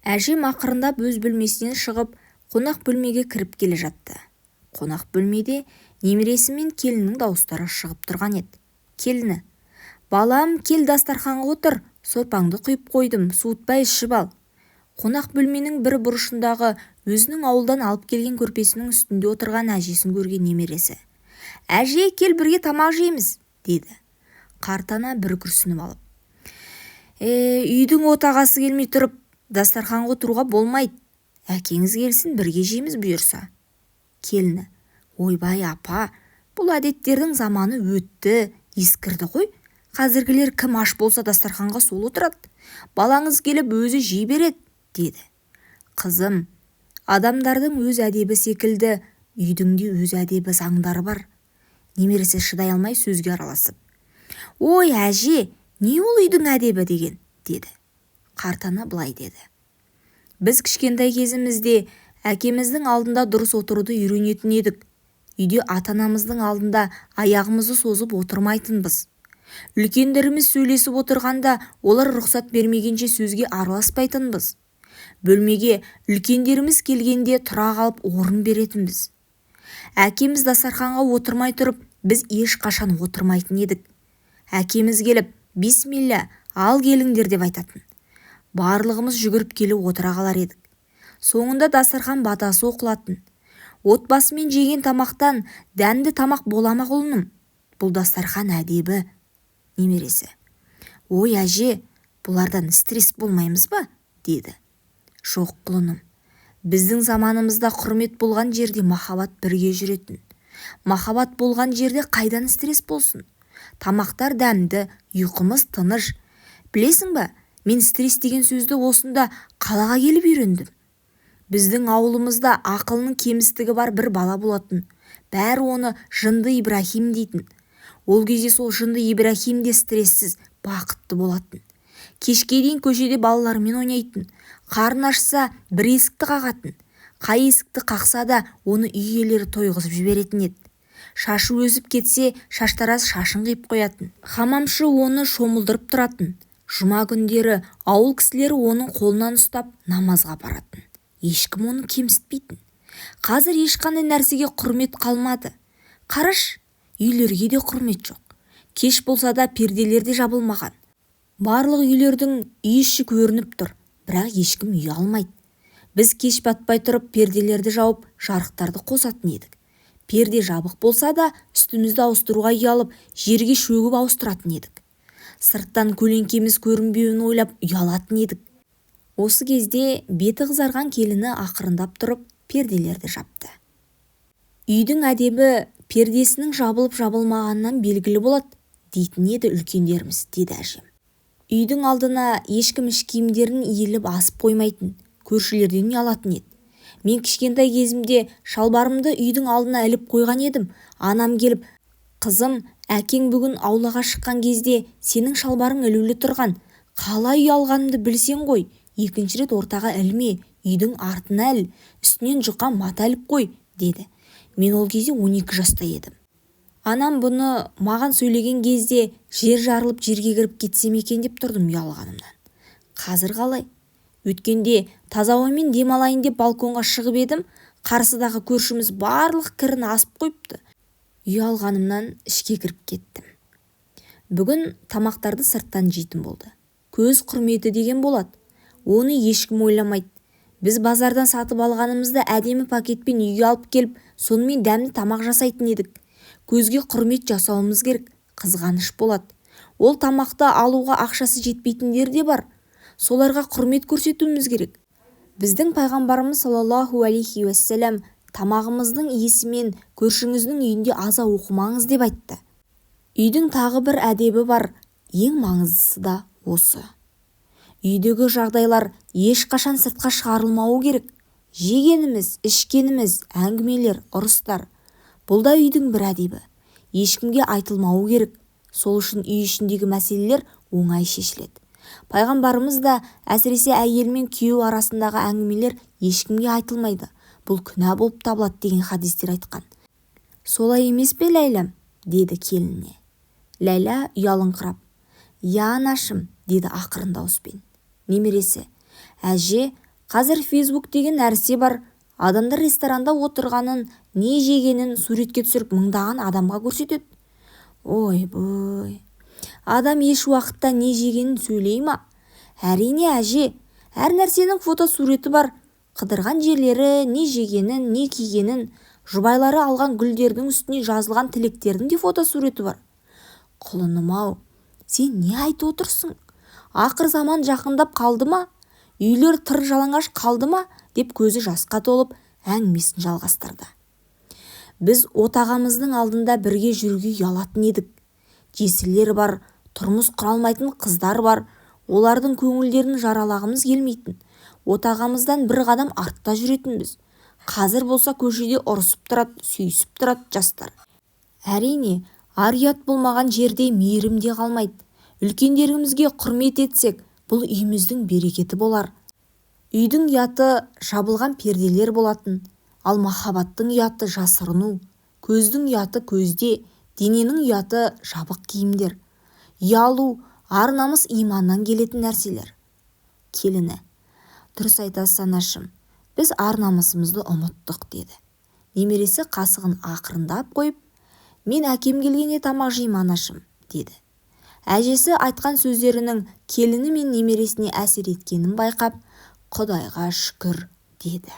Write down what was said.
Әжем ақырындап өз бөлмесінен шығып, қонақ бөлмеге кіріп келе жатты. Қонақ бөлмеде немересі мен келіннің дауыстары шығып тұрған еді. Келіні: «Балам, кел дастарханға отыр, сорпаңды құйып қойдым, суытпай ішіп ал». Қонақ бөлменің бір бұрышындағы өзінің ауылдан алып келген көрпесінің үстінде отырған әжесін көрген немересі: «Әже, кел бірге тамақ жейміз», деді. Қарт ана бір күрсініп алып: «Үйдің отағасы келмей тұрып, дастарханға отыруға болмайды. Әкеңіз келсін, бірге жейміз бұйырса». Келіні: «Ойбай апа, бұл әдеттердің заманы өтті, ескірді ғой. Қазіргілер кім аш болса дастарханға сол отырады. Балаңыз келіп өзі жей береді», деді. «Қызым, адамдардың өз әдебі секілді, үйдің де өз әдебі заңдары бар». Немересі шыдай алмай сөзге араласып: «Ой әже, не ол үйдің әдебі деген?» деді. Қарт ана былай деді: «Біз кішкентай кезімізде әкеміздің алдында дұрыс отыруды үйренетін едік. Үйде ата-анамыздың алдында аяғымызды созып отырмайтынбыз. Үлкендеріміз сөйлесіп отырғанда олар рұқсат бермегенше сөзге араласпайтынбыз. Бөлмеге үлкендеріміз келгенде тұра қалып орын беретінбіз. Әкеміз дастарханға отырмай тұрып, біз ешқашан отырмайтын едік. Әкеміз келіп, бисмилля, ал келіңдер деп айтатын. Барлығымыз жүгіріп келіп отыра қалар едік. Соңында дастархан батасы оқылатын. Отбасымен жеген тамақтан дәмді тамақ бола ма құлыным? Бұл дастархан әдебі». Немересі: «Ой әже, бұлардан стресс болмаймыз ба?» деді. «Жоқ құлыным, біздің заманымызда құрмет болған жерде махаббат бірге жүретін. Махаббат болған жерде қайдан стресс болсын? Тамақтар дәмді, ұйқымыз тыныш. Білесің ба, мен стресс деген сөзді осында қалаға келіп үйрендім. Біздің ауылымызда ақылының кемістігі бар бір бала болатын. Бәрі оны жынды Ибрахим дейтін. Ол кезде сол жынды Ибрахим де стрессіз, бақытты болатын. Кешке дейін көшеде балалармен ойнайтын. Қарын ашса бір есікті қағатын. Қай есікті қақса да оны үй иелері тойғызып жіберетін еді. Шашы өсіп кетсе, шаштараз шашын қиып қоятын. Хамамшы оны шомылдырып тұратын. Жұма күндері ауыл кісілері оның қолынан ұстап намазға апаратын. Ешкім оны кемсітпейтін. Қазір ешқандай нәрсеге құрмет қалмады. Қараш, үйлерге де құрмет жоқ. Кеш болса да перделер де жабылмаған. Барлық үйлердің үй іші көрініп тұр, бірақ ешкім үй алмайды. Біз кеш батпай тұрып перделерді жауып, жарықтарды қосатын едік. Перде жабық болса да үстімізді ауыстыруға ұялып, жерге шөгіп ауыстыратын едік. Сырттан көлеңкеміз көрінбеуін ойлап ұялатын едік». Осы кезде беті қызарған келіні ақырындап тұрып перделерді жапты. «Үйдің әдебі пердесінің жабылып-жабылмағаннан белгілі болады, дейтін еді үлкендеріміз», деді әжем. «Үйдің алдына ешкім іш киімдерін иіліп асып қоймайтын, көршілерден ұялатын еді. Мен кішкентай кезімде шалбарымды үйдің алдына іліп қойған едім. Анам келіп: «Қызым, әкең бүгін аулаға шыққан кезде сенің шалбарың ілулі тұрған. Қалай ұялғанымды білсең ғой. Екінші рет ортаға ілме, үйдің артына іл, үстінен жұқа мата іліп қой», деді. Мен ол кезде 12 жаста едім. Анам бұны маған сөйлеген кезде жер жарылып жерге кіріп кетсем екен деп тұрдым ұялғанымнан. Қазір қалай? Өткенде таза ауамен демалайын деп балконға шығып едім, қарсыдағы көршіміз барлық кірін асып қойыпты. Ұялғанымнан ішке кіріп кеттім». Бүгін тамақтарды сырттан жейтін болды. Көз құрметі деген болады. Оны ешкім ойламайды. Біз базардан сатып алғанымызды әдемі пакетпен үйге алып келіп, сонымен дәмді тамақ жасайтын едік. Көзге құрмет жасауымыз керек, қызғаныш болады. Ол тамақты алуға ақшасы жетпейтіндер де бар. Соларға құрмет көрсетуіміз керек. Біздің пайғамбарымыз саллаллаху алейхи уассалам тамағымыздың иісімен көршіңіздің үйінде аза оқымаңыз деп айтты. Үйдің тағы бір әдебі бар, ең маңыздысы да осы. Үйдегі жағдайлар ешқашан сыртқа шығарылмауы керек. Жегеніміз, ішкеніміз, әңгімелер, ұрыстар. Бұл да үйдің бір әдебі. Ешкімге айтылмауы керек. Сол үшін үй ішіндегі мәселелер оңай шешіледі. Пайғамбарымыз да әсіресе әйел мен күйеу арасындағы әңгімелер ешкімге айтылмайды. Бұл күнә болып табылады деген хадистер айтқан. «Солай емес пе, Ләйләм?» деді келініне. Ләйлә ұялыңқырап: «Я анашым», деді ақырын дауыспен. Немересі: «Әже, Қазір фейсбук деген нәрсе бар. Адамдар ресторанда отырғанын, не жегенін суретке түсіріп мыңдаған адамға көрсетеді. Ойбой, адам еш уақытта не жегенін сөйлей ма? Әрине әже, әр нәрсенің фотосуреті бар. Қыдырған жерлері, не жегенін, не кигенін, жұбайлары алған гүлдердің үстіне жазылған тілектердің де фотосуреті бар. Құлыным-ау, сен не айтып отырсың? Ақыр заман жақындап қалды ма? Үйлер тыр жалаңаш қалды ма? Деп көзі жасқа толып әңгімесін жалғастырды. Біз отағамыздың алдында бірге жүруге ұялатын едік. Жесірлер бар, тұрмыс құралмайтын қыздар бар. Олардың көңілдерін жаралағымыз келмейтін. Отағамыздан бір қадам артта жүретінбіз. Қазір болса көшеде ұрысып тұрады, сүйісіп тұрады жастар. Әрине, ар-ұят болмаған жерде мейірім де қалмайды. Үлкендерімізге құрмет етсек, бұл үйіміздің берекеті болар. Үйдің ұяты жабылған перделер болатын, ал махаббаттың ұяты жасырыну, көздің ұяты көзде, дененің ұяты жабық киімдер. Ұялу, ар-намыс иманнан келетін нәрселер. Келіні: дұрыс айтасыз анашым, біз ар-намысымызды ұмыттық деді. Немересі қасығын ақырындап қойып: мен әкем келгенде тамақ жеймін анашым деді. Әжесі айтқан сөздерінің келіні мен немересіне әсер еткенін байқап, Құдайға шүкір деді.